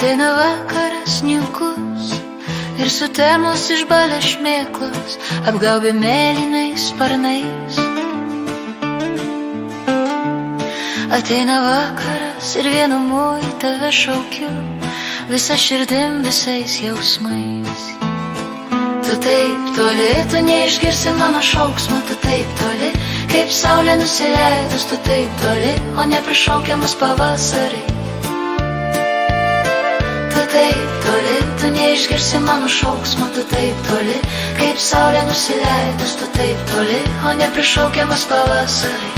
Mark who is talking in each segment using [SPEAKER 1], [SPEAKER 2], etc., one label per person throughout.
[SPEAKER 1] Ateina vakaras niūkus ir sutemos išbalę šmėklos apgaubė mėlynais sparnais. Ateina vakaras ir vienu moju tave šaukiu, visa širdim, visais jausmais. Tu taip toli, tu neišgirsi mano šauksmo, tu taip toli, kaip saulė nusileidus, tu taip toli, o neprišaukiamas pavasarį. Tu taip toli, tu neišgirsi mano šauksmo, tu taip toli, kaip saulė nusileidus, tu taip toli, o neprišaukiamas pavasarį.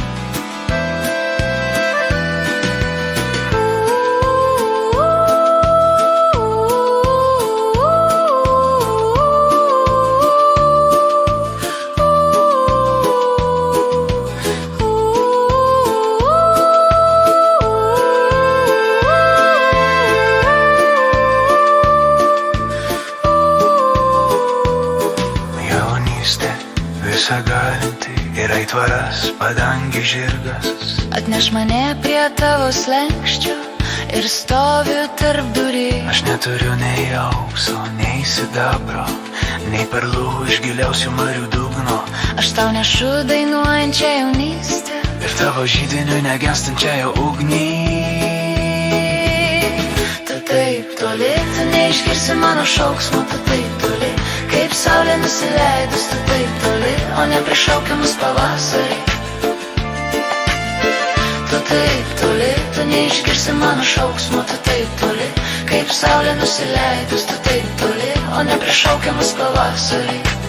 [SPEAKER 2] Visa galinti ir aitvaras, padangi žirgas.
[SPEAKER 1] Atneš mane prie tavo slenkščio ir stoviu tarp durį.
[SPEAKER 2] Aš neturiu nei aukso, nei sidabro, nei perlų iš giliausių marių dugno.
[SPEAKER 1] Aš tau nešu dainuojančią jaunystę
[SPEAKER 2] ir tavo žydiniui negenstančią ugnį.
[SPEAKER 1] Tu taip toli, tu neišgirsi mano šauksmo, tu taip toli, kaip saulė nusileidus, tu taip toli, o neprišaukiamas pavasarį. Tu taip toli, tu neišgirsi mano šauksmo, tu taip toli, kaip saulė nusileidus, tu taip toli, o neprišaukiamas pavasarį.